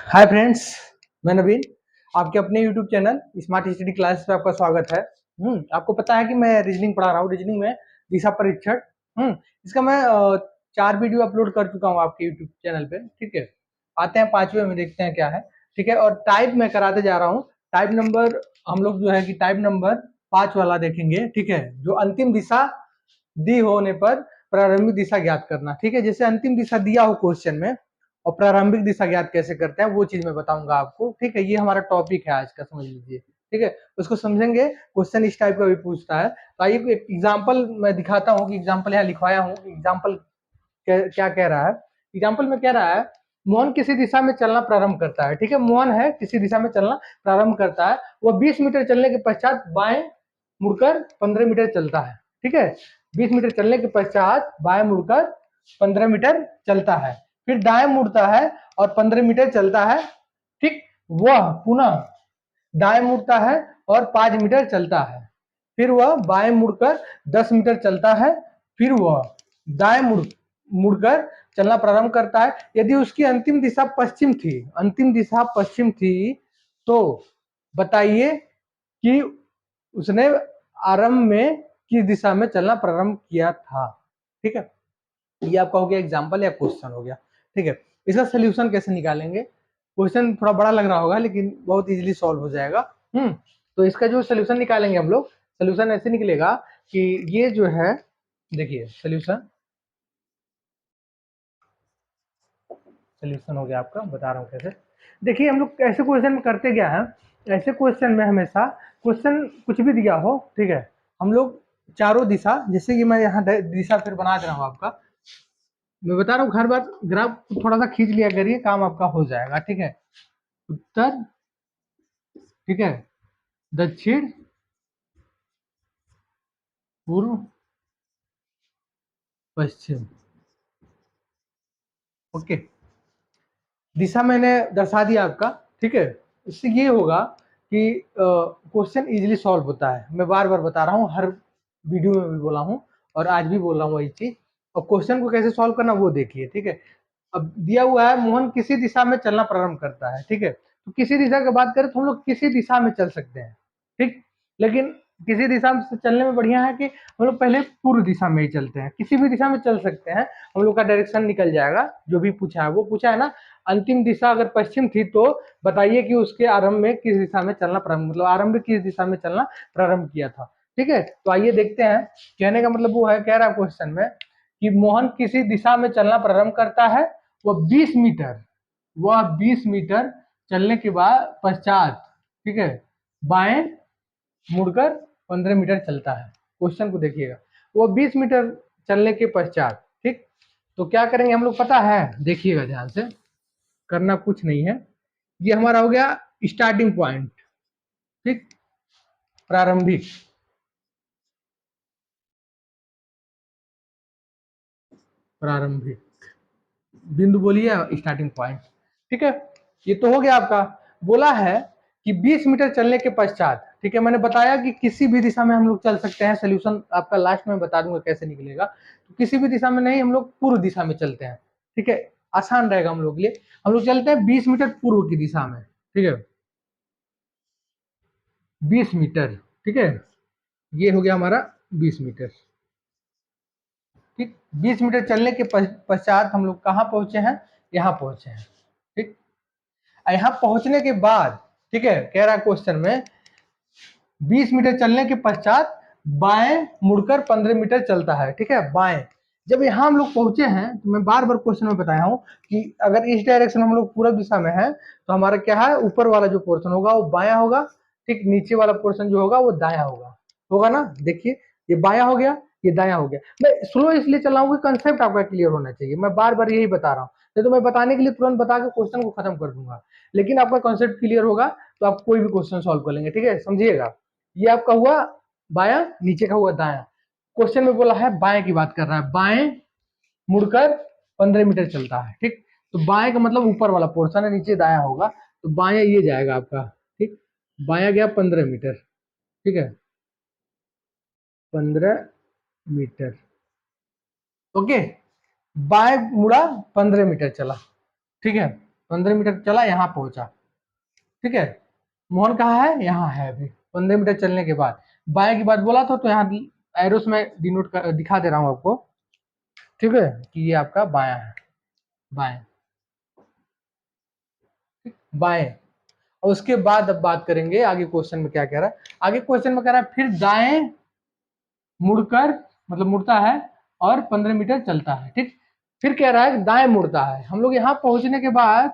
Hi friends, मैं नवीन। आपके अपने YouTube channel smart study class पे आपका स्वागत है। आपको पता है कि मैं रीजनिंग पढ़ा रहा हूँ। रीजनिंग में दिशा परीक्षण। इसका मैं 4 वीडियो अपलोड कर चुका हूँ आपके यूट्यूब चैनल पे। ठीक है, आते हैं 5वें में, देखते हैं क्या है। ठीक है, और टाइप मैं कराते जा रहा हूँ। टाइप नंबर हम लोग जो है कि टाइप नंबर 5 वाला देखेंगे। ठीक है, जो अंतिम दिशा दी होने पर प्रारंभिक दिशा ज्ञात करना। ठीक है, जैसे अंतिम दिशा दिया हो क्वेश्चन में और प्रारंभिक दिशा ज्ञात कैसे करते हैं वो चीज मैं बताऊंगा आपको। ठीक है, ये हमारा टॉपिक है आज का, समझ लीजिए। ठीक है, उसको समझेंगे। क्वेश्चन इस टाइप का भी पूछता है, तो आइए एक एग्जाम्पल मैं दिखाता हूँ कि एग्जाम्पल यहाँ लिखवाया हूँ। एग्जाम्पल क्या कह रहा है। एग्जाम्पल में कह रहा है मोहन किसी दिशा में चलना प्रारंभ करता है। ठीक है, मोहन है किसी दिशा में चलना प्रारंभ करता है। वह 20 मीटर चलने के पश्चात बाएं मुड़कर 15 मीटर चलता है। ठीक है, 20 मीटर चलने के पश्चात बाएं मुड़कर 15 मीटर चलता है, फिर दाएं मुड़ता है और 15 मीटर चलता है। ठीक, वह पुनः दाएं मुड़ता है और 5 मीटर चलता है, फिर वह बाएं मुड़कर 10 मीटर चलता है, फिर वह दाएं मुड़कर चलना प्रारंभ करता है। यदि उसकी अंतिम दिशा पश्चिम थी, अंतिम दिशा पश्चिम थी, तो बताइए कि उसने आरंभ में किस दिशा में चलना प्रारंभ किया था। ठीक है, ये आपका हो गया एग्जाम्पल या क्वेश्चन हो गया। ठीक है, इसका सोल्यूशन कैसे निकालेंगे। क्वेश्चन थोड़ा बड़ा लग रहा होगा लेकिन बहुत इजीली सॉल्व हो जाएगा। तो इसका जो सोल्यूशन निकालेंगे हम लोग, सोल्यूशन ऐसे निकलेगा कि ये जो है, देखिए सोल्यूशन हो गया आपका, बता रहा हूँ कैसे। देखिए हम लोग ऐसे क्वेश्चन में करते क्या है, ऐसे क्वेश्चन में हमेशा क्वेश्चन कुछ भी दिया हो, ठीक है, हम लोग चारों दिशा, जैसे कि मैं यहाँ दिशा फिर बना दे रहा हूँ आपका, मैं बता रहा हूँ हर बार ग्राफ थोड़ा सा खींच लिया करिए, काम आपका हो जाएगा। ठीक है, उत्तर, ठीक है, दक्षिण, पूर्व, पश्चिम। ओके, दिशा मैंने दर्शा दिया आपका। ठीक है, इससे ये होगा कि क्वेश्चन इजीली सॉल्व होता है। मैं बार बार बता रहा हूँ, हर वीडियो में भी बोला हूँ और आज भी बोल रहा हूँ वही चीज। और क्वेश्चन को कैसे सॉल्व करना वो देखिए। ठीक है, अब दिया हुआ है मोहन किसी दिशा में चलना प्रारंभ करता है। ठीक है, तो किसी दिशा की बात करें तो हम लोग किसी दिशा में चल सकते हैं। ठीक, लेकिन किसी दिशा में चलने में बढ़िया है कि हम लोग पहले पूर्व दिशा में ही चलते हैं। किसी भी दिशा में चल सकते हैं, हम लोग का डायरेक्शन निकल जाएगा। जो भी पूछा है वो पूछा है ना, अंतिम दिशा अगर पश्चिम थी तो बताइए कि उसके आरंभ में किस दिशा में चलना प्रारंभ, मतलब आरंभ किस दिशा में चलना प्रारंभ किया था। ठीक है, तो आइए देखते हैं। कहने का मतलब वो है, कह रहा है क्वेश्चन में कि मोहन किसी दिशा में चलना प्रारंभ करता है। वह 20 मीटर, वह 20 मीटर चलने के बाद पश्चात, ठीक है, बाएं मुड़कर 15 मीटर चलता है। क्वेश्चन को देखिएगा, वो 20 मीटर चलने के पश्चात। ठीक, तो क्या करेंगे हम लोग पता है, देखिएगा ध्यान से, करना कुछ नहीं है। ये हमारा हो गया स्टार्टिंग पॉइंट। ठीक, प्रारंभिक, प्रारंभिक बिंदु बोलिए, स्टार्टिंग पॉइंट। ठीक है, ये तो हो गया आपका। बोला है कि 20 मीटर चलने के पश्चात, ठीक है, मैंने बताया कि किसी भी दिशा में हम लोग चल सकते हैं। सोल्यूशन आपका लास्ट में बता दूंगा कैसे निकलेगा। तो किसी भी दिशा में नहीं, हम लोग पूर्व दिशा में चलते हैं। ठीक है, आसान रहेगा हम लोग के लिए। हम लोग चलते हैं 20 मीटर पूर्व की दिशा में। ठीक है, 20 मीटर, ठीक है, ये हो गया हमारा 20 मीटर। ठीक, 20 मीटर चलने के पश्चात हम लोग कहाँ पहुंचे हैं, यहाँ पहुंचे हैं। ठीक, यहाँ पहुंचने के बाद, ठीक है, कह रहा है क्वेश्चन में 20 मीटर चलने के पश्चात बाएं मुड़कर 15 मीटर चलता है। ठीक है, बाएं, जब यहाँ हम लोग पहुंचे हैं, तो मैं बार बार क्वेश्चन में बताया हूँ कि अगर इस डायरेक्शन में हम लोग पूर्व दिशा में है तो हमारा क्या है, ऊपर वाला जो पोर्शन होगा वो बाया होगा। ठीक, नीचे वाला पोर्शन जो होगा वो दाया होगा। होगा ना, देखिए ये बाया हो गया, ये दाया हो गया। मैं स्लो इसलिए चला हूँ कि कंसेप्ट आपका क्लियर होना चाहिए। मैं बार बार यही बता रहा हूँ, नहीं तो मैं बताने के लिए तुरंत बता के क्वेश्चन को खत्म कर दूंगा। लेकिन आपका कंसेप्ट क्लियर होगा तो आप कोई भी क्वेश्चन सॉल्व कर लेंगे। ठीक है, समझिएगा, ये आपका हुआ बाया, नीचे का हुआ दाया। क्वेश्चन में बोला है बाएं की बात कर रहा है, बाएं मुड़कर 15 मीटर चलता है। ठीक, तो बाएं का मतलब ऊपर वाला पोर्शन है, नीचे दाया होगा, तो बाया ये जाएगा आपका। ठीक, बाया गया 15 मीटर। ठीक है, 15 मीटर। ओके, बाएं मुड़ा 15 मीटर चला। ठीक है, 15 मीटर चला, यहाँ पहुंचा, ठीक है। मोहन कहाँ है, यहाँ है अभी। 15 मीटर चलने के बाद बाएं की बात बोला था, तो यहाँ एरोस में डिनोट दिखा दे रहा हूँ आपको, ठीक है, कि ये आपका बायां है, बाएं, बाएं। और उसके बाद अब बात करेंगे आगे क्वेश्चन में क्या कह रहा है। आगे क्वेश्चन में कह रहा है फिर दाएं मुड़कर, मतलब मुड़ता है और 15 मीटर चलता है, ठीक। फिर कह रहा है दाएं मुड़ता है। हम लोग यहाँ पहुंचने के बाद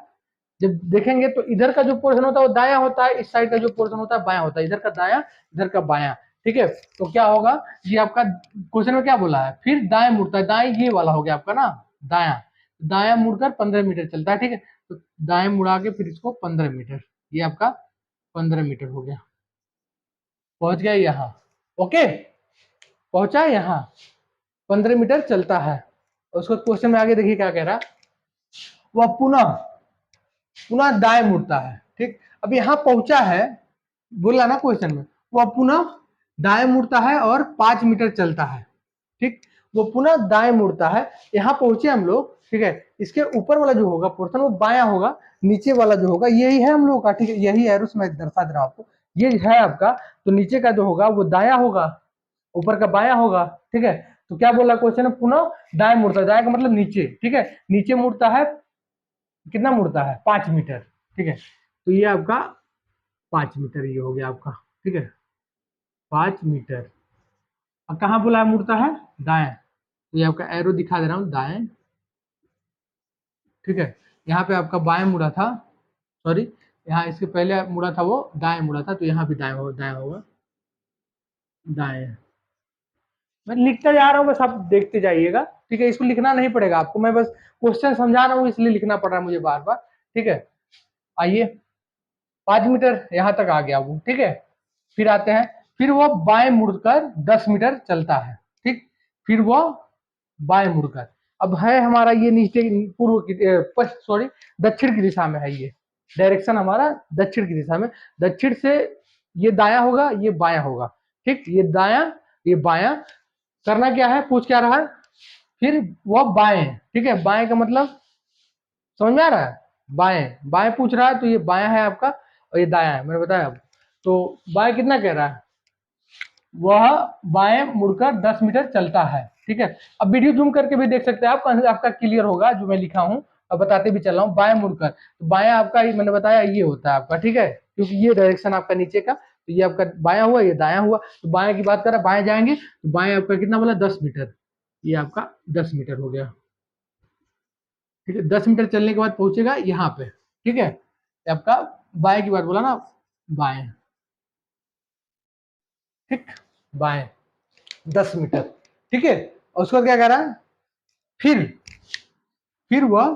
जब देखेंगे तो इधर का जो पोर्शन होता है वो दायां होता है, इस साइड का जो पोर्शन होता है बायां होता है, इधर का दायां, इधर का बायां, ठीक है। तो क्या होगा, ये आपका क्वेश्चन में क्या बोला है, फिर दाएं मुड़ता है, दाएं ये वाला हो गया आपका ना, दायां, दायां मुड़कर 15 मीटर चलता है, ठीक है। तो दाएं मुड़ा के फिर इसको 15 मीटर, ये आपका 15 मीटर हो गया, पहुंच गया यहाँ, ओके, पहुंचा यहाँ, 15 मीटर चलता है। उसको क्वेश्चन में आगे देखिए क्या कह रहा है, वह पुनः पुनः दाएं मुड़ता है, ठीक। अब यहाँ पहुंचा है, बोला ना क्वेश्चन में, वह पुनः दाएं मुड़ता है और 5 मीटर चलता है, ठीक। वो पुनः दाएं मुड़ता है, यहाँ पहुंचे हम लोग, ठीक है। इसके ऊपर वाला जो होगा पोर्शन वो बायां होगा, नीचे वाला जो होगा यही है हम लोग का, ठीक है। यही एरोस मैं दर्शा दे रहा हूं आपको, ये है आपका। तो नीचे का जो होगा वो दाया होगा, ऊपर का बायां होगा, ठीक है। तो क्या बोला क्वेश्चन में, पुनः दाएं मुड़ता है, दाएं का मतलब नीचे, ठीक है। नीचे मुड़ता है, कितना मुड़ता है, 5 मीटर, ठीक है। तो ये आपका 5 मीटर ये हो गया आपका, ठीक है, 5 मीटर। अब कहाँ बोला है मुड़ता है, दाएं, तो ये आपका एरो दिखा दे रहा हूँ, दाएं, ठीक है। यहाँ पे आपका बाएं मुड़ा था, सॉरी, यहाँ इसके पहले मुड़ा था वो दाएं मुड़ा था, तो यहाँ भी दाएं होगा, दाएं होगा, दाएं। मैं लिखता जा रहा हूँ, बस आप देखते जाइएगा, ठीक है। इसको लिखना नहीं पड़ेगा आपको, मैं बस क्वेश्चन समझा रहा हूँ इसलिए लिखना पड़ रहा है मुझे बार बार, ठीक है। आइए, 5 मीटर यहाँ तक आ गया वो, ठीक है। फिर आते हैं, फिर वो बाएं मुड़कर 10 मीटर चलता है, ठीक। फिर वो बाएं मुड़कर, अब है हमारा ये नीचे पूर्व की, सॉरी, दक्षिण की दिशा में है, ये डायरेक्शन हमारा दक्षिण की दिशा में, दक्षिण से ये दाया होगा, ये बायां होगा, ठीक। ये दाया, ये बायां, करना क्या है, पूछ क्या रहा है, फिर वह बाएं, ठीक है। बाएं का मतलब समझ में आ रहा है, बाएं, बाएं पूछ रहा है, तो ये बायां है आपका और ये दायां है, मैंने बताया आपको। तो बाएं कितना कह रहा है, वह बाएं मुड़कर 10 मीटर चलता है, ठीक है। अब वीडियो जूम करके भी देख सकते हैं आप, आपका क्लियर होगा जो मैं लिखा हूं, अब बताते भी चल रहा हूँ। बाएं मुड़कर, तो बायां आपका मैंने बताया ये होता है आपका, ठीक है, क्योंकि ये डायरेक्शन आपका नीचे का, तो ये आपका बायां हुआ, ये दायां हुआ। तो बाएं की बात कर रहा है, बाएं जाएंगे तो बाएं आपका कितना बोला, 10 मीटर, ये आपका 10 मीटर हो गया, ठीक है। 10 मीटर चलने के बाद पहुंचेगा यहाँ पे, ठीक है। आपका बाएं की बात बोला ना, बाएं, ठीक, बाएं 10 मीटर, ठीक है। और उसके बाद क्या कह रहा है, फिर वह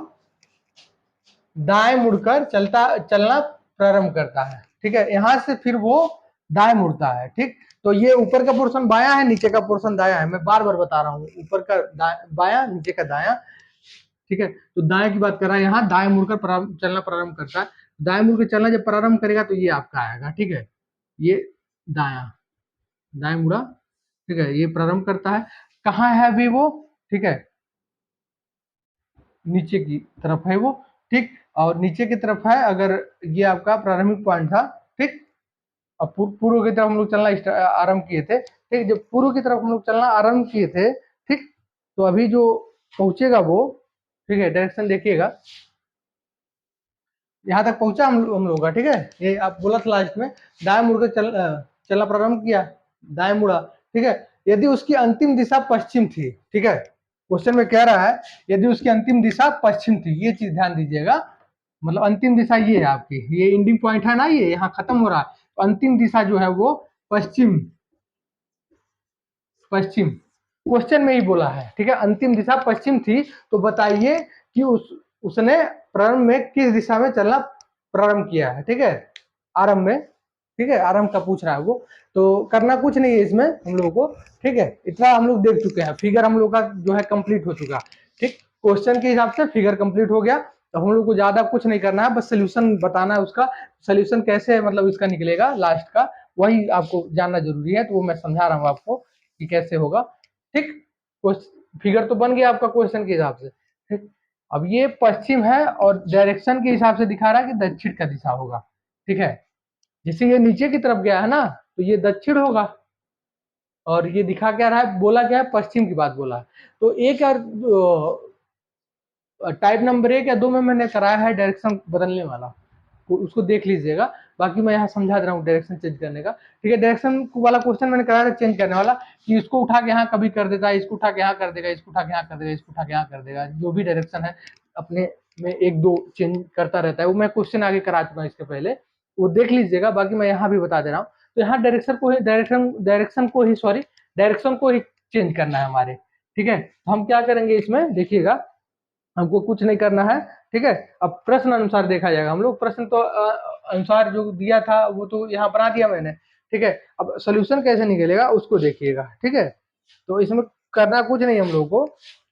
दाएं मुड़कर चलना प्रारंभ करता है, ठीक है। यहां से फिर वो दाएं मुड़ता है, ठीक। तो ये ऊपर का पोर्शन बायां है, नीचे का पोर्शन दायां है, मैं बार बार बता रहा हूँ, ऊपर का बायां, नीचे का दायां, ठीक है। तो दाएं की बात कर रहा है, यहाँ दाएं मुड़कर चलना प्रारंभ करता है। दाएं मुड़कर चलना जब प्रारंभ करेगा तो ये आपका आएगा, ठीक है। ये दायां, दाएं मुड़ा, ठीक है, ये प्रारंभ करता है। कहाँ है अभी वो, ठीक है, नीचे की तरफ है वो, ठीक। और नीचे की तरफ है, अगर ये आपका प्रारंभिक पॉइंट था, ठीक। और पूर्व की तरफ हम लोग चलना आरंभ किए थे, ठीक। जब पूर्व की तरफ हम लोग चलना आरंभ किए थे, ठीक, तो अभी जो पहुंचेगा वो, ठीक है, डायरेक्शन देखिएगा, यहाँ तक पहुंचा हम लोग का, ठीक है। ये आप बोला था लास्ट में, दाएं मुड़कर चलना प्रारंभ किया, दाएं मुड़ा, ठीक है। यदि उसकी अंतिम दिशा पश्चिम थी, ठीक है, क्वेश्चन में कह रहा है यदि उसकी अंतिम दिशा पश्चिम थी, ये चीज ध्यान दीजिएगा, मतलब अंतिम दिशा ये है आपकी, ये एंडिंग पॉइंट है ना, ये यहाँ खत्म हो रहा है, तो अंतिम दिशा जो है वो पश्चिम, पश्चिम, क्वेश्चन में ही बोला है, ठीक है। अंतिम दिशा पश्चिम थी, तो बताइए कि उसने प्रारंभ में किस दिशा में चलना प्रारंभ किया है, ठीक है, आरंभ में, ठीक है, आरंभ का पूछ रहा है वो। तो करना कुछ नहीं है इसमें हम लोगों को, ठीक है। इतना हम लोग देख चुके हैं, फिगर हम लोग का जो है कंप्लीट हो चुका, ठीक। क्वेश्चन के हिसाब से फिगर कंप्लीट हो गया, तो हम लोग को ज्यादा कुछ नहीं करना है, बस सोल्यूशन बताना है उसका, सोल्यूशन कैसे मतलब इसका निकलेगा लास्ट का, वही आपको जानना जरूरी है, तो वो मैं समझा रहा हूँ आपको कि कैसे होगा, ठीक। फिगर तो बन गया आपका क्वेश्चन के हिसाब से, ठीक। अब ये पश्चिम है और डायरेक्शन के हिसाब से दिखा रहा है कि दक्षिण का दिशा होगा, ठीक है। जैसे ये नीचे की तरफ गया है ना, तो ये दक्षिण होगा, और ये दिखा क्या रहा है, बोला क्या है, पश्चिम की बात बोला है। तो एक और टाइप नंबर 1 या 2 में मैंने कराया है डायरेक्शन बदलने वाला, तो उसको देख लीजिएगा। बाकी मैं यहाँ समझा दे रहा हूँ डायरेक्शन चेंज करने का, ठीक है। डायरेक्शन वाला क्वेश्चन मैंने कराया था चेंज करने वाला, कि इसको उठा के यहाँ कभी कर देता है, इसको उठा के यहाँ कर देगा, इसको उठा के यहाँ कर देगा, इसको उठा के यहाँ कर देगा। जो भी डायरेक्शन है अपने में एक दो चेंज करता रहता है, वो मैं क्वेश्चन आगे करा चुका हूँ इसके पहले, वो देख लीजिएगा। बाकी मैं यहाँ भी बता दे रहा हूँ। तो यहाँ डायरेक्शन को ही चेंज करना है हमारे, ठीक है। हम क्या करेंगे इसमें, देखिएगा, हमको कुछ नहीं करना है, ठीक है। अब प्रश्न अनुसार देखा जाएगा, हम लोग प्रश्न तो अनुसार जो दिया था वो तो यहाँ बना दिया मैंने, ठीक है। अब सोल्यूशन कैसे निकलेगा उसको देखिएगा, ठीक है। तो इसमें करना कुछ नहीं हम लोग को,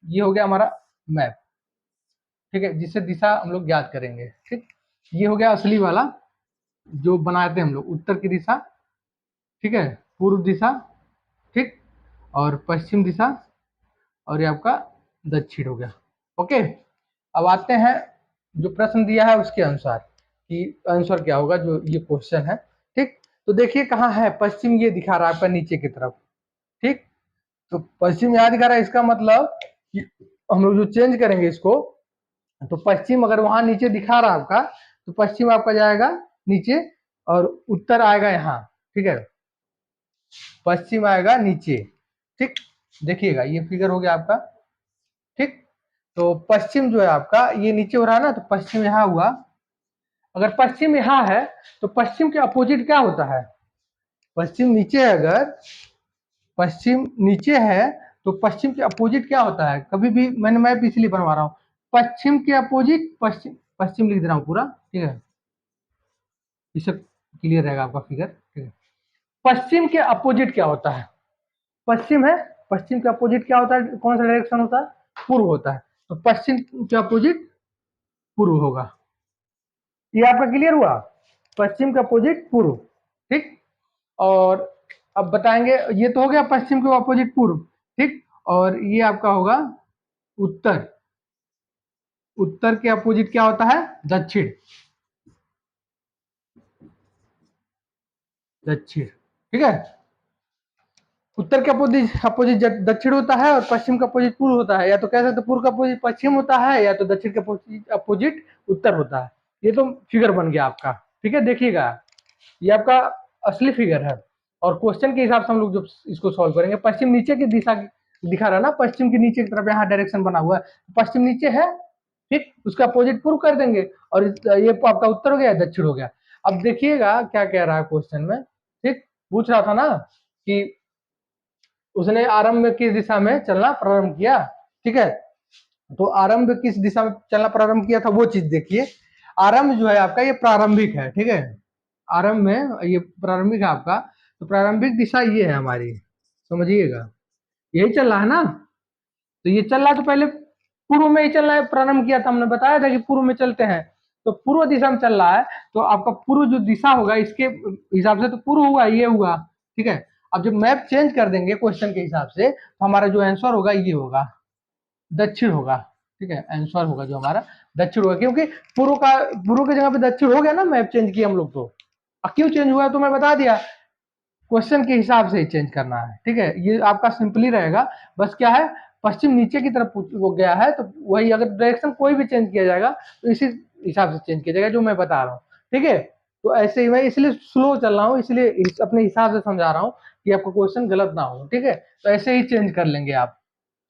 ये हो गया हमारा मैप, ठीक है, जिससे दिशा हम लोग ज्ञात करेंगे, ठीक। ये हो गया असली वाला जो बनाते हैं हम लोग, उत्तर की दिशा, ठीक है, पूर्व दिशा, ठीक, और पश्चिम दिशा, और ये आपका दक्षिण हो गया। ओके, अब आते हैं जो प्रश्न दिया है उसके अनुसार कि आंसर क्या होगा, जो ये क्वेश्चन है, ठीक। तो देखिए कहाँ है पश्चिम, ये दिखा रहा है आपका नीचे की तरफ, ठीक। तो पश्चिम यहाँ दिखा रहा है, इसका मतलब कि हम लोग जो चेंज करेंगे इसको, तो पश्चिम अगर वहां नीचे दिखा रहा है आपका, तो पश्चिम आपका जाएगा नीचे और उत्तर आएगा यहाँ, ठीक है। पश्चिम आएगा नीचे, ठीक। देखिएगा ये फिगर हो गया आपका, ठीक। तो पश्चिम जो है आपका ये नीचे हो रहा है ना, तो पश्चिम यहाँ हुआ। अगर पश्चिम यहाँ है तो पश्चिम के अपोजिट क्या होता है, पश्चिम नीचे है, अगर पश्चिम नीचे है तो पश्चिम के अपोजिट क्या होता है, कभी भी मैंने मैप इसलिए बनवा रहा हूँ, पश्चिम के अपोजिट, पश्चिम पश्चिम लिख दे रहा हूँ पूरा, ठीक है, इससे क्लियर रहेगा आपका फिगर, ठीक है। पश्चिम के अपोजिट क्या होता है, पश्चिम है, पश्चिम के अपोजिट क्या होता है, कौन सा डायरेक्शन होता है, पूर्व होता है। तो पश्चिम के अपोजिट पूर्व होगा। ये आपका क्लियर हुआ, पश्चिम का अपोजिट पूर्व, ठीक। और अब बताएंगे, ये तो हो गया पश्चिम के अपोजिट पूर्व, ठीक। और ये आपका होगा उत्तर, उत्तर के अपोजिट क्या होता है, दक्षिण, दक्षिण, ठीक है। उत्तर के अपोजिट अपोजिट दक्षिण होता है और पश्चिम का अपोजिट पूर्व होता है, या तो कह सकते पूर्व का अपोजिट पश्चिम होता है, या तो दक्षिण का अपोजिट उत्तर होता है। ये तो फिगर बन गया आपका, ठीक है। देखिएगा ये आपका असली फिगर है, और क्वेश्चन के हिसाब से हम लोग जो इसको सॉल्व करेंगे, पश्चिम नीचे की दिशा दिखा रहा है ना, पश्चिम के नीचे की तरफ यहाँ डायरेक्शन बना हुआ है, पश्चिम नीचे है, ठीक, उसका अपोजिट पूर्व कर देंगे, और ये आपका उत्तर हो गया, दक्षिण हो गया। अब देखिएगा क्या कह रहा है क्वेश्चन में, ठीक। पूछ रहा था ना कि उसने आरंभ में किस दिशा में चलना प्रारंभ किया, ठीक है। तो आरंभ किस दिशा में चलना प्रारंभ किया था, वो चीज देखिए। आरंभ जो है आपका ये प्रारंभिक है, ठीक है। आरंभ में ये प्रारंभिक है आपका, तो प्रारंभिक दिशा ये है हमारी, समझिएगा, यही चल रहा है ना। तो ये चल रहा है, तो पहले पूर्व में ही चलना है, प्रारंभ किया था, हमने बताया था कि पूर्व में चलते हैं, तो पूर्व दिशा में चल रहा है, तो आपका पूर्व जो दिशा होगा इसके हिसाब से तो पूर्व हुआ, ये हुआ, ठीक है। अब जब मैप चेंज कर देंगे क्वेश्चन के हिसाब से, तो हमारा जो आंसर होगा ये होगा, दक्षिण होगा, ठीक है। आंसर होगा जो हमारा दक्षिण होगा, क्योंकि पूर्व की जगह पे दक्षिण हो गया ना, मैप चेंज किया हम लोग तो। क्यों चेंज हुआ तो मैं बता दिया, क्वेश्चन के हिसाब से ही चेंज करना है, ठीक है। ये आपका सिंपली रहेगा, बस क्या है, पश्चिम नीचे की तरफ वो गया है, तो वही अगर डायरेक्शन कोई भी चेंज किया जाएगा तो इसी हिसाब से चेंज किया जाएगा जो मैं बता रहा हूँ, ठीक है। तो ऐसे ही मैं इसलिए स्लो चल रहा हूँ, इसलिए अपने हिसाब से समझा रहा हूँ कि आपका क्वेश्चन गलत ना हो, ठीक है। तो ऐसे ही चेंज कर लेंगे आप,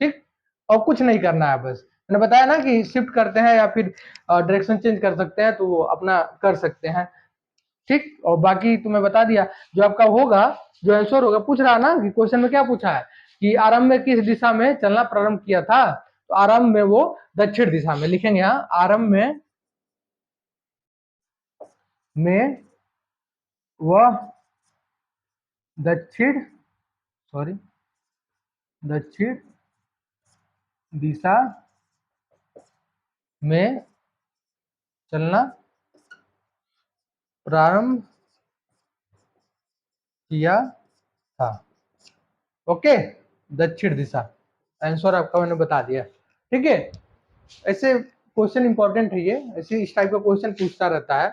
ठीक। और कुछ नहीं करना है, बस मैंने बताया ना कि शिफ्ट करते हैं या फिर डायरेक्शन चेंज कर सकते हैं, तो वो अपना कर सकते हैं, ठीक। और बाकी तुम्हें बता दिया जो आपका होगा, जो आंसर होगा, पूछ रहा ना कि क्वेश्चन में क्या पूछा है कि आरंभ में किस दिशा में चलना प्रारंभ किया था, तो आरंभ में वो दक्षिण दिशा में लिखेंगे, यहाँ आरंभ में वह दक्षिण, सॉरी, दक्षिण दिशा में चलना प्रारंभ किया था, ओके। दक्षिण दिशा आंसर आपका मैंने बता दिया, ठीक है। ऐसे क्वेश्चन इंपॉर्टेंट है, ये ऐसे इस टाइप का क्वेश्चन पूछता रहता है।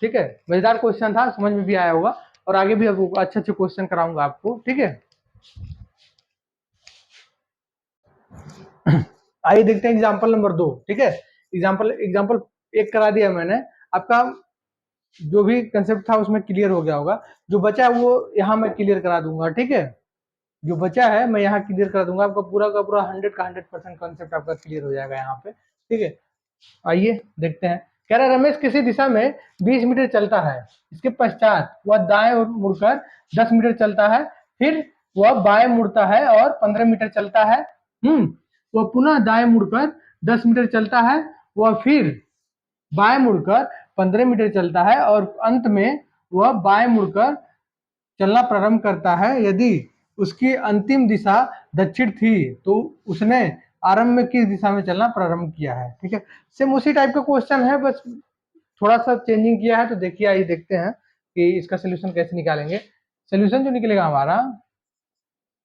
ठीक है, मजेदार क्वेश्चन था, समझ में भी आया होगा, और आगे भी अच्छे अच्छे क्वेश्चन कराऊंगा आपको। ठीक है, आइए देखते हैं एग्जाम्पल नंबर 2। ठीक है, एग्जाम्पल एग्जाम्पल 1 करा दिया मैंने, आपका जो भी कंसेप्ट था उसमें क्लियर हो गया होगा। जो बचा है वो यहाँ मैं क्लियर करा दूंगा। ठीक है, जो बचा है मैं यहाँ क्लियर करा दूंगा, आपका पूरा का पूरा 100 का 100% कॉन्सेप्ट आपका क्लियर हो जाएगा यहाँ पे। ठीक है, आइए देखते हैं। कह रहा है रमेश किसी दिशा में 20 मीटर चलता है, इसके पश्चात वह दाएं ओर मुड़कर 10 मीटर चलता है, फिर वह बाएं मुड़ता है और 15 मीटर चलता है। वह पुनः दाएं मुड़कर 10 मीटर चलता है, वह फिर बाएं मुड़कर 15 मीटर चलता है और अंत में वह बाएं मुड़कर चलना प्रारंभ करता है। यदि उसकी अंतिम दिशा दक्षिण थी तो उसने आरंभ में किस दिशा में चलना प्रारंभ किया है। ठीक है, सेम उसी टाइप का क्वेश्चन है, बस थोड़ा सा चेंजिंग किया है। तो देखिए, आइए देखते हैं कि इसका सोल्यूशन कैसे निकालेंगे। सोल्यूशन जो निकलेगा हमारा,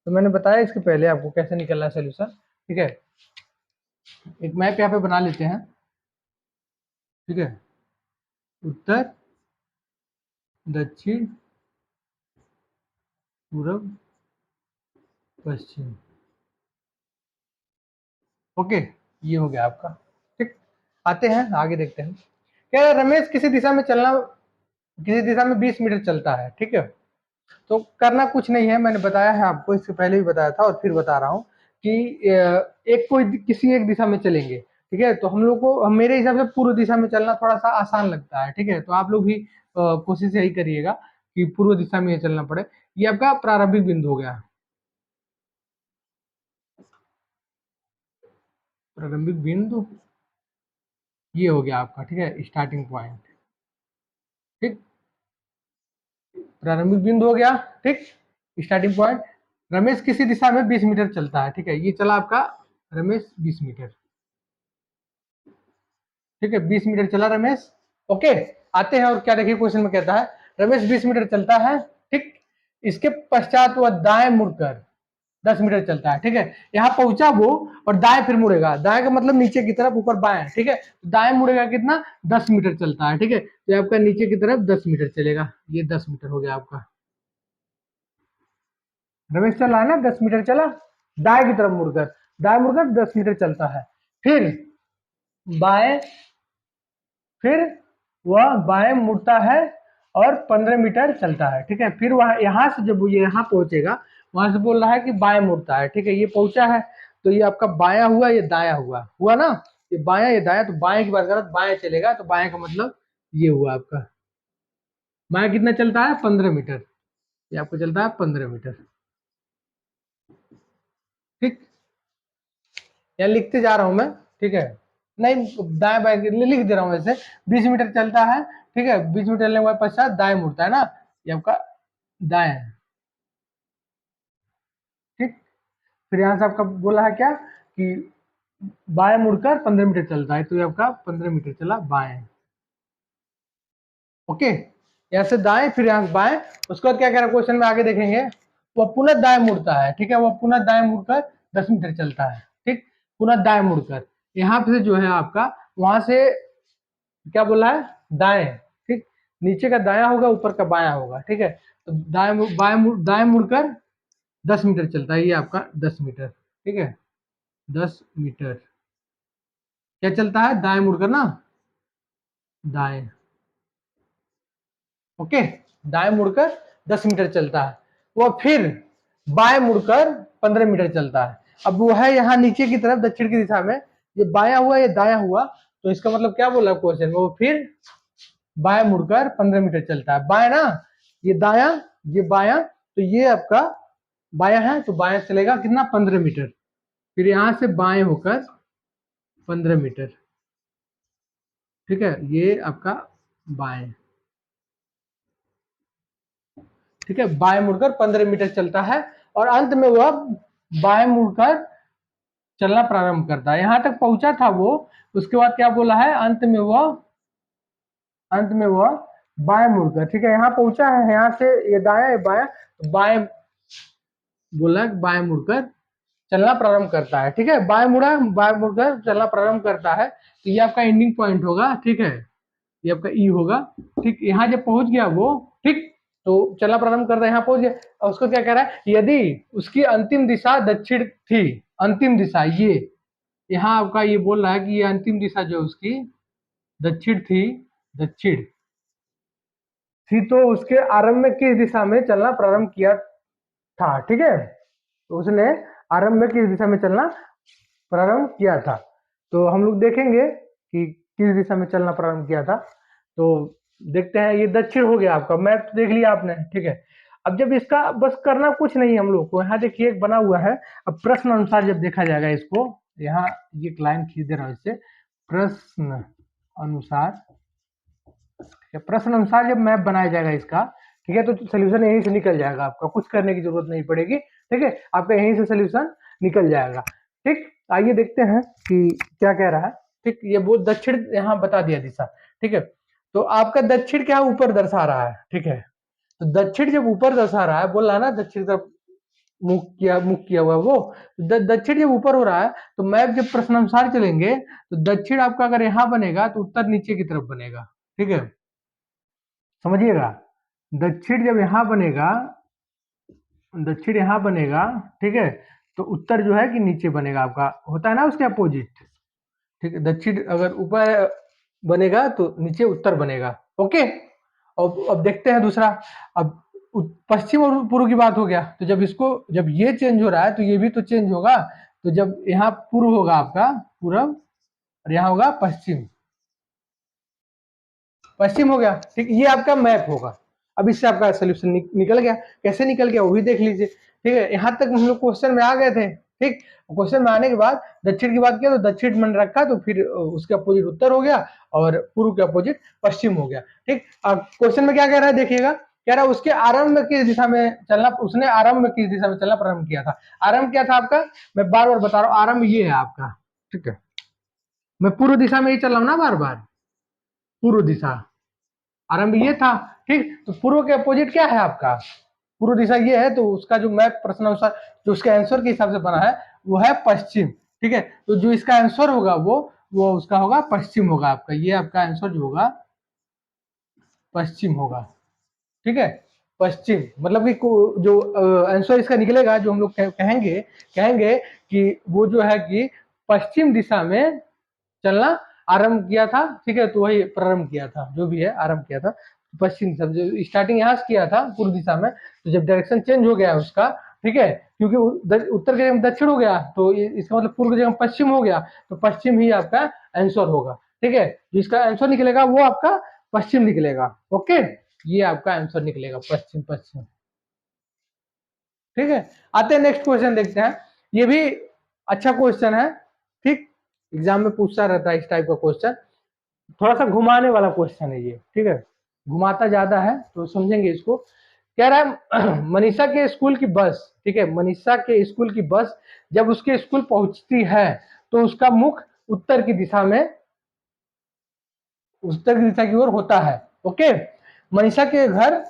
तो मैंने बताया इसके पहले आपको कैसे निकलना है सोल्यूशन। ठीक है, एक मैप यहाँ पे बना लेते हैं। ठीक है, उत्तर, दक्षिण, पूर्व, पश्चिम। ओके, ये हो गया आपका। ठीक, आते हैं आगे देखते हैं। क्या रमेश किसी दिशा में 20 मीटर चलता है। ठीक है, तो करना कुछ नहीं है, मैंने बताया है आपको, इससे पहले भी बताया था और फिर बता रहा हूँ कि एक कोई किसी एक दिशा में चलेंगे। ठीक है, तो हम लोग को मेरे हिसाब से पूर्व दिशा में चलना थोड़ा सा आसान लगता है। ठीक है, तो आप लोग भी कोशिश यही करिएगा कि पूर्व दिशा में चलना पड़े। ये आपका प्रारंभिक बिंदु हो गया, प्रारंभिक बिंदु ये हो गया आपका। ठीक है, स्टार्टिंग पॉइंट। ठीक, प्रारंभिक बिंदु हो गया। ठीक, स्टार्टिंग पॉइंट। रमेश किसी दिशा में 20 मीटर चलता है। ठीक है, ये चला आपका रमेश 20 मीटर। ठीक है, 20 मीटर चला रमेश। ओके, आते हैं और क्या देखिए क्वेश्चन में कहता है रमेश 20 मीटर चलता है। ठीक, इसके पश्चात वह दाएं मुड़कर 10 मीटर चलता है। ठीक है, यहाँ पहुंचा वो और दाएं फिर मुड़ेगा। दाएं का मतलब नीचे की तरफ, ऊपर बाएं। ठीक है, दाएं मुड़ेगा कितना, 10 मीटर चलता है। ठीक है, तो आपका नीचे की तरफ 10 मीटर चलेगा। ये 10 मीटर हो गया आपका। रमेश चला है ना, 10 मीटर चला दाएं की तरफ मुड़कर, दाएं मुड़कर 10 मीटर चलता है, फिर बाएं, फिर वह बाएं मुड़ता है और 15 मीटर चलता है। ठीक है, फिर वह यहाँ से जब ये यहाँ पहुंचेगा, वहां से बोल रहा है कि बाएं मुड़ता है। ठीक है, ये पहुंचा है, तो ये आपका बायां हुआ, ये दायां हुआ ना, ये बायां ये दायां, तो बाएं की बात कर बाएं चलेगा, तो बाएं का मतलब ये हुआ आपका। बाएं कितना चलता है, 15 मीटर, ये आपको चलता है 15 मीटर। ठीक, या लिखते जा रहा हूं मैं। ठीक है, नहीं दाएं बाएं लिख दे रहा हूं वैसे। 20 मीटर चलता है। ठीक है, 20 मीटर चलने के पश्चात दाएं मुड़ता है ना, ये आपका दाएं है। ठीक, फिर यहाँ से आपका बोला है क्या कि बाएं मुड़कर 15 मीटर चलता है, तो ये आपका 15 मीटर चला बाएं। ओके, यहाँ से दाएं, फिर यहाँ से बाएं। उसके बाद क्या कह रहा है क्वेश्चन में, आगे देखेंगे। वह पुनः दाएं मुड़ता है। ठीक है, वह पुनः दाएं मुड़कर 10 मीटर चलता है। ठीक, पुनः दाएं मुड़कर, यहाँ पे जो है आपका, वहां से क्या बोला है, दाएं। ठीक, नीचे का दाया होगा, ऊपर का बाया होगा। ठीक है, तो दाएं मुड़कर 10 मीटर चलता है, ये आपका 10 मीटर। ठीक है, 10 मीटर क्या चलता है, दाएं मुड़कर ना, दाएं। ओके, दाएं मुड़कर 10 मीटर चलता है, वह फिर बाएं मुड़कर 15 मीटर चलता है। अब वो है यहाँ नीचे की तरफ, दक्षिण की दिशा में, ये बाया हुआ, ये दाया हुआ, तो इसका मतलब क्या बोला क्वेश्चन में, वो फिर बाएं मुड़कर 15 मीटर चलता है। बाएं ना, ये दाया, ये बाया, तो ये आपका बाया है, तो बाया चलेगा कितना, 15 मीटर। फिर यहां से बाएं होकर 15 मीटर। ठीक है, ये आपका बाएं। ठीक है, बाएं मुड़कर 15 मीटर चलता है और अंत में वह बाएं मुड़कर चलना प्रारंभ करता है। यहां तक पहुंचा था वो, उसके बाद क्या बोला है, अंत में वह बाएं मुड़कर, ठीक है, यहाँ पहुंचा है, यहाँ से ये दाया, ये बाया, तो बाएं बोला, बाएं मुड़कर चलना प्रारंभ करता है, ठीक है, बाएं मुड़कर चलना प्रारंभ करता है, तो ये आपका एंडिंग पॉइंट होगा, ठीक है, ये आपका ई होगा, ठीक, यहाँ जब पहुंच गया वो, ठीक, तो चलना प्रारंभ करता है, यहाँ पहुंच गया, और उसको क्या कह रहा है, यदि उसकी अंतिम दिशा दक्षिण थी, अंतिम दिशा ये, यहाँ आपका ये बोल रहा है कि ये अंतिम दिशा जो उसकी दक्षिण थी, दक्षिण थी, तो उसके आरंभ में किस दिशा में चलना प्रारंभ किया था, ठीक है, तो उसने आरंभ में किस दिशा में चलना प्रारंभ किया था, तो हम लोग देखेंगे कि किस दिशा में चलना प्रारंभ किया था, तो देखते हैं, ये दक्षिण हो गया आपका, मैप देख लिया आपने, ठीक है, अब जब इसका बस करना कुछ नहीं हम लोग को, यहाँ देखिए एक बना हुआ है, अब प्रश्न अनुसार जब देखा जाएगा इसको, यहाँ ये लाइन खींच दे रहा हूँ इससे, प्रश्न अनुसार, प्रश्न अनुसार जब मैप बनाया जाएगा इसका, ठीक है, तो सोल्यूशन यहीं से निकल जाएगा, आपका कुछ करने की जरूरत नहीं पड़ेगी, ठीक है, आपका यहीं से सोल्यूशन निकल जाएगा, ठीक, आइए देखते हैं कि क्या कह रहा है, ठीक, ये वो दक्षिण यहाँ बता दिया दिशा, ठीक है, तो आपका दक्षिण क्या ऊपर दर्शा रहा है, ठीक है, तो दक्षिण जब ऊपर दर्शा रहा है, बोल रहा है ना दक्षिण तरफ मुख किया हुआ वो, दक्षिण जब ऊपर हो रहा है, तो मैप जब प्रश्नानुसार चलेंगे, तो दक्षिण आपका अगर यहाँ बनेगा तो उत्तर नीचे की तरफ बनेगा, ठीक है, समझिएगा, दक्षिण जब यहाँ बनेगा, दक्षिण यहाँ बनेगा, ठीक है, तो उत्तर जो है कि नीचे बनेगा, आपका होता है ना उसके अपोजिट, ठीक है, दक्षिण अगर ऊपर बनेगा तो नीचे उत्तर बनेगा, ओके, अब देखते हैं दूसरा, अब पश्चिम और पूर्व की बात हो गया, तो जब इसको, जब ये चेंज हो रहा है तो ये भी तो चेंज होगा, तो जब यहाँ पूर्व होगा आपका पूर्व, और यहाँ होगा पश्चिम, पश्चिम हो गया, ठीक, ये आपका मैप होगा, अब इससे आपका सोल्यूशन निकल गया, कैसे निकल गया वो भी देख लीजिए, ठीक है, यहाँ तक हम लोग क्वेश्चन में आ गए थे, ठीक, क्वेश्चन में आने के बाद दक्षिण की बात किया तो दक्षिण मन रखा, तो फिर उसके अपोजिट उत्तर हो गया, और पूर्व के अपोजिट पश्चिम हो गया, ठीक, अब क्वेश्चन में क्या कह रहा है देखिएगा, कह रहा है उसके आरंभ में किस दिशा में चलना, उसने आरंभ में किस दिशा में चलना प्रारंभ किया था, आरंभ क्या था आपका, मैं बार बार बता रहा हूँ, आरंभ ये है आपका, ठीक है, मैं पूर्व दिशा में ही चल रहा हूँ ना बार बार, पूर्व दिशा, आरंभ ये था, ठीक, तो पूर्व के अपोजिट क्या है आपका, पूर्व दिशा ये है, तो उसका जो मैप प्रश्न अनुसार जो उसके आंसर के हिसाब से बना है वो है पश्चिम, ठीक है, तो जो इसका आंसर होगा वो उसका होगा पश्चिम होगा, आपका ये आपका आंसर जो होगा पश्चिम होगा, ठीक है, पश्चिम, मतलब कि जो आंसर इसका निकलेगा, जो हम लोग कहेंगे कि वो जो है कि पश्चिम दिशा में चलना आरंभ किया था, ठीक है, तो वही प्रारंभ किया था, जो भी है आरंभ किया था पश्चिम दिशा, जो स्टार्टिंग यहाँ से किया था पूर्व दिशा में, तो जब डायरेक्शन चेंज हो गया उसका, ठीक है, क्योंकि उत्तर के जगह दक्षिण हो गया, तो इसका मतलब पूर्व की जगह पश्चिम हो गया, तो पश्चिम ही आपका आंसर होगा, ठीक है, जिसका आंसर निकलेगा वो आपका पश्चिम निकलेगा, ओके, ये आपका आंसर निकलेगा पश्चिम, पश्चिम, ठीक है, आते हैं नेक्स्ट क्वेश्चन देखते हैं, ये भी अच्छा क्वेश्चन है, ठीक, एग्जाम में पूछता रहता है इस टाइप का क्वेश्चन, थोड़ा सा घुमाने वाला क्वेश्चन है ये, ठीक है, घुमाता ज्यादा है तो समझेंगे इसको, कह रहा है मनीषा के स्कूल की बस, ठीक है, मनीषा के स्कूल की बस जब उसके स्कूल पहुंचती है तो उसका मुख उत्तर की दिशा में, उत्तर की दिशा की ओर होता है, ओके, मनीषा के घर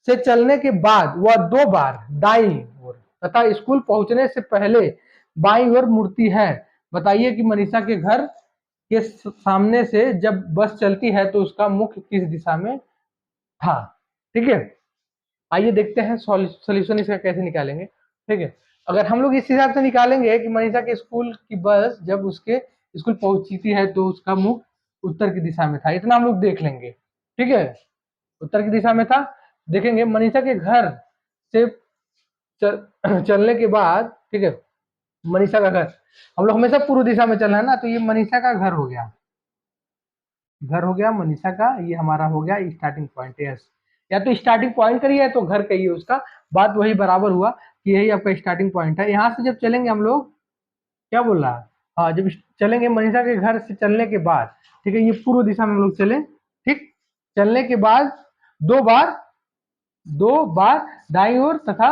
से चलने के बाद वह 2 बार दाईं ओर तथा स्कूल पहुंचने से पहले बाईं ओर मुड़ती है, बताइए कि मनीषा के घर के सामने से जब बस चलती है तो उसका मुख किस दिशा में था, ठीक है, आइए देखते हैं सॉल्यूशन इसका कैसे निकालेंगे, ठीक है, अगर हम लोग इस हिसाब से निकालेंगे कि मनीषा के स्कूल की बस जब उसके स्कूल पहुंचती है तो उसका मुख उत्तर की दिशा में था, इतना हम लोग देख लेंगे, ठीक है, उत्तर की दिशा में था, देखेंगे मनीषा के घर से चलने के बाद, ठीक है, मनीषा का घर, हम लोग हमेशा पूर्व दिशा में चलना है ना, तो ये मनीषा का घर हो गया, घर हो गया मनीषा का, ये हमारा हो गया स्टार्टिंग पॉइंट, यस, या तो स्टार्टिंग पॉइंट करिए तो घर कहिए उसका, बात वही बराबर हुआ कि यही आपका स्टार्टिंग पॉइंट है, यहाँ से जब चलेंगे हम लोग, क्या बोल रहा है, हाँ, जब चलेंगे मनीषा के घर से चलने के बाद, ठीक है, ये पूर्व दिशा में हम लोग चले, ठीक, चलने के बाद 2 बार, 2 बार दाईं ओर तथा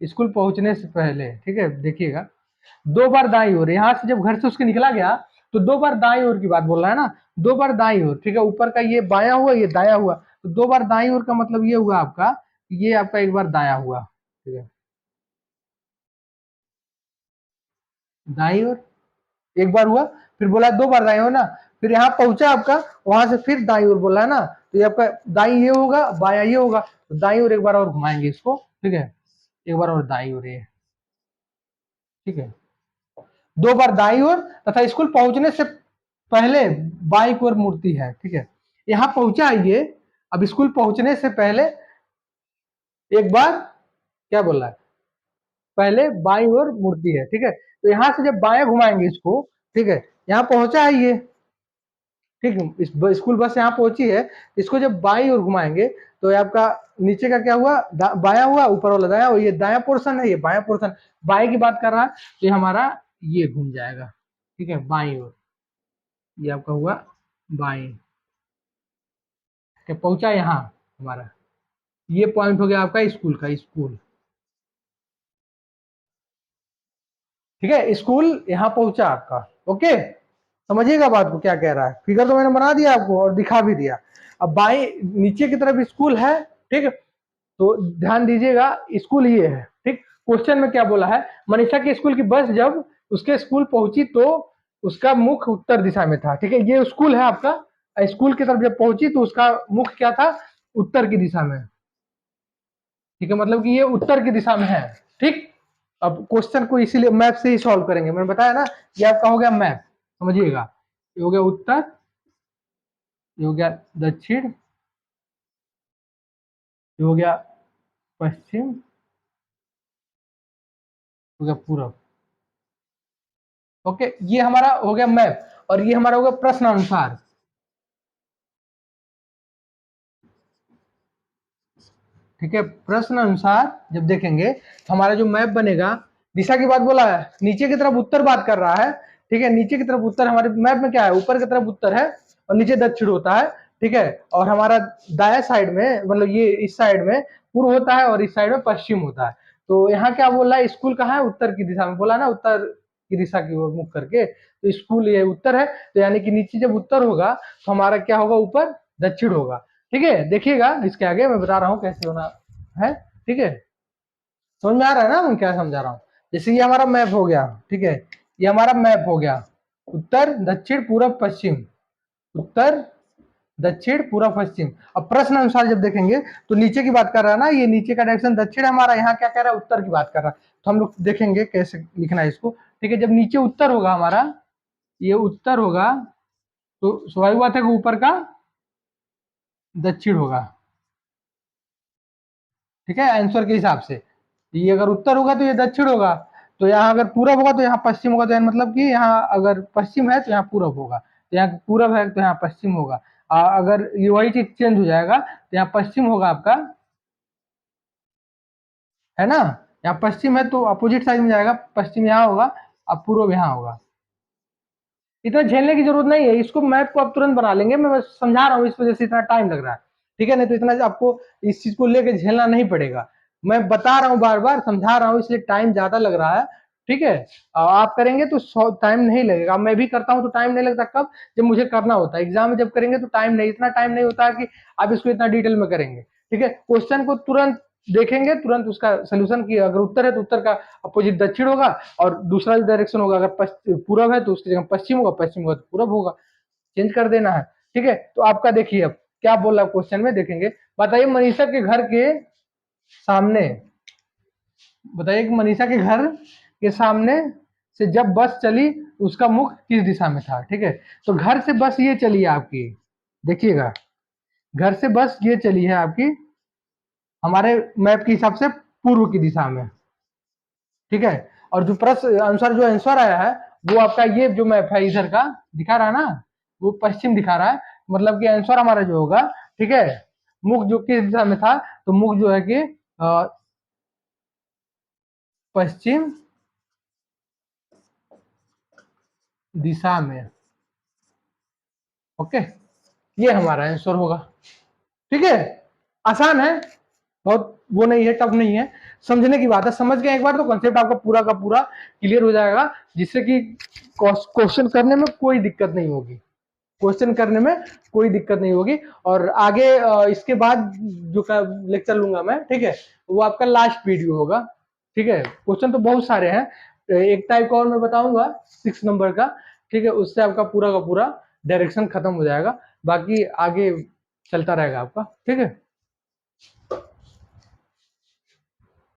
स्कूल पहुंचने से पहले, ठीक है, देखिएगा 2 बार दाईं ओर, यहाँ से जब घर से उसके निकला गया तो 2 बार दाईं ओर की बात बोल रहा है ना, 2 बार दाईं ओर, ठीक है, ऊपर का ये बाया हुआ ये दाया हुआ, तो 2 बार दाईं ओर का मतलब ये हुआ आपका, ये आपका 1 बार दाया हुआ, ठीक है, दाई ओर, एक बार हुआ, फिर बोला 2 बार दाई ओर ना, फिर यहाँ पहुंचा आपका, वहां से फिर दाई ओर बोला है ना, तो ये आपका दाई ये होगा, बाया ये होगा, तो दाई ओर एक बार और घुमाएंगे इसको, ठीक है, एक बार और दाई ओर ये, ठीक है, 2 बार दाई ओर तथा स्कूल पहुंचने से पहले बाई ओर मुड़ती है, ठीक है, यहाँ पहुंचा ये, अब स्कूल पहुंचने से पहले एक बार क्या बोल रहा है, पहले बाई ओर मुड़ती है, ठीक है, तो यहां से जब बाएं घुमाएंगे इसको, ठीक है, यहाँ पहुंचा है ये, ठीक है, स्कूल बस यहाँ पहुंची है, इसको जब बाई ओर घुमाएंगे तो ये आपका नीचे का क्या हुआ, बाया हुआ, ऊपर वाला दाया, ये दाया पोर्शन है, ये बाया पोर्शन, बाएं की बात कर रहा है तो ये हमारा ये घूम जाएगा, ठीक है, बाई ओर, ये आपका हुआ बाएं, पहुंचा यहाँ हमारा, ये पॉइंट हो गया आपका स्कूल का, स्कूल, ठीक है, स्कूल यहाँ पहुंचा आपका, ओके, समझिएगा बात को क्या कह रहा है, फिगर तो मैंने बना दिया आपको और दिखा भी दिया। अब बाई नीचे की तरफ स्कूल है, ठीक है, तो ध्यान दीजिएगा, स्कूल ये है, ठीक, क्वेश्चन में क्या बोला है, मनीषा के स्कूल की बस जब उसके स्कूल पहुंची तो उसका मुख उत्तर दिशा में था, ठीक है, ये स्कूल है आपका, स्कूल की तरफ जब पहुंची तो उसका मुख क्या था, उत्तर की दिशा में, ठीक है, मतलब कि ये उत्तर की दिशा में है, ठीक। अब क्वेश्चन को इसीलिए मैप से ही सॉल्व करेंगे, मैंने बताया ना, ये आपका हो गया मैप, समझिएगा, ये हो गया उत्तर, ये हो गया दक्षिण, ये हो गया पश्चिम, हो गया पूरब, ओके, ये हमारा हो गया मैप, और ये हमारा हो गया प्रश्न अनुसार, ठीक है, प्रश्न अनुसार जब देखेंगे तो हमारा जो मैप बनेगा, दिशा की बात बोला है, नीचे की तरफ उत्तर बात कर रहा है, ठीक है, नीचे की तरफ उत्तर, हमारे मैप में क्या है, ऊपर की तरफ उत्तर है और नीचे दक्षिण होता है, ठीक है, और हमारा दाया साइड में, मतलब ये इस साइड में पूर्व होता है और इस साइड में पश्चिम होता है, तो यहाँ क्या बोल रहा है, स्कूल कहाँ है, उत्तर की दिशा में, बोला ना उत्तर की दिशा की ओर मुख करके, तो स्कूल ये उत्तर है, तो यानी कि नीचे जब उत्तर होगा तो हमारा क्या होगा, ऊपर दक्षिण होगा, ठीक है, देखिएगा इसके आगे मैं बता रहा हूँ कैसे होना है, ठीक है, समझ में आ रहा है ना मैं क्या समझा रहा हूँ, जैसे ये हमारा मैप हो गया, ठीक है, ये हमारा मैप हो गया, उत्तर दक्षिण पूर्व पश्चिम, उत्तर दक्षिण पूर्व पश्चिम, अब प्रश्न अनुसार जब देखेंगे तो नीचे की बात कर रहा है ना, ये नीचे का डायरेक्शन दक्षिण है हमारा, यहाँ क्या कह रहा है, उत्तर की बात कर रहा है, तो हम लोग देखेंगे कैसे लिखना है इसको, ठीक है, जब नीचे उत्तर होगा हमारा, ये उत्तर होगा, तो स्वाभाविक बात है कि ऊपर का दक्षिण होगा, ठीक है, आंसर के हिसाब से, ये अगर उत्तर होगा तो ये दक्षिण होगा, तो यहाँ अगर पूरब होगा तो यहाँ पश्चिम होगा, तो मतलब कि यहाँ अगर पश्चिम है तो यहाँ पूरब होगा, तो यहाँ पूरब है तो यहाँ पश्चिम होगा, अगर ये वही चीज चेंज हो जाएगा तो यहाँ पश्चिम होगा आपका, है ना, यहाँ पश्चिम है तो अपोजिट साइड में जाएगा, पश्चिम यहाँ होगा, अब पूर्व यहाँ होगा, इतना झेलने की जरूरत नहीं है, इसको मैप को आप तुरंत बना लेंगे, मैं बस समझा रहा हूँ, इस वजह से इतना टाइम लग रहा है, ठीक है, नहीं तो इतना आपको इस चीज को लेकर झेलना नहीं पड़ेगा, मैं बता रहा हूँ, बार बार समझा रहा हूँ, इसलिए टाइम ज्यादा लग रहा है, ठीक है, आप करेंगे तो टाइम नहीं लगेगा, मैं भी करता हूँ तो टाइम नहीं लगता, कब, जब मुझे करना होता है, एग्जाम में जब करेंगे तो टाइम नहीं, इतना टाइम नहीं होता है कि आप इसको इतना डिटेल में करेंगे, ठीक है, क्वेश्चन को तुरंत देखेंगे, तुरंत उसका सोल्यूशन की, अगर उत्तर है तो उत्तर का अपोजिट दक्षिण होगा, और दूसरा जो डायरेक्शन होगा, अगर पूरब है तो उसकी जगह पश्चिम होगा, पश्चिम होगा तो पूरब होगा, चेंज कर देना है, ठीक है, तो आपका देखिए अब क्या बोल रहा है क्वेश्चन में, देखेंगे, बताइए मनीषा के घर के सामने, बताइए कि मनीषा के घर के सामने से जब बस चली उसका मुख किस दिशा में था, ठीक है, तो घर से बस ये चली है आपकी, देखिएगा, घर से बस ये चली है आपकी हमारे मैप के हिसाब से पूर्व की दिशा में, ठीक है, और जो प्रश्न अनुसार जो आंसर आया है वो आपका ये जो मैप है इधर का दिखा रहा है ना, वो पश्चिम दिखा रहा है, मतलब कि आंसर हमारा जो होगा, ठीक है, मुख जो किस दिशा में था, तो मुख जो है कि पश्चिम दिशा में, ओके, ये हमारा आंसर होगा, ठीक है, आसान है, बहुत वो नहीं है, टफ नहीं है, समझने की बात है, समझ गए एक बार तो कंसेप्ट आपका पूरा का पूरा क्लियर हो जाएगा, जिससे कि क्वेश्चन करने में कोई दिक्कत नहीं होगी, क्वेश्चन करने में कोई दिक्कत नहीं होगी, और आगे इसके बाद जो लेक्चर लूंगा मैं, ठीक है, वो आपका लास्ट वीडियो होगा, ठीक है, क्वेश्चन तो बहुत सारे हैं, एक टाइप का और मैं बताऊंगा 6 नंबर का, ठीक है, उससे आपका पूरा का पूरा डायरेक्शन खत्म हो जाएगा, बाकी आगे चलता रहेगा आपका, ठीक है।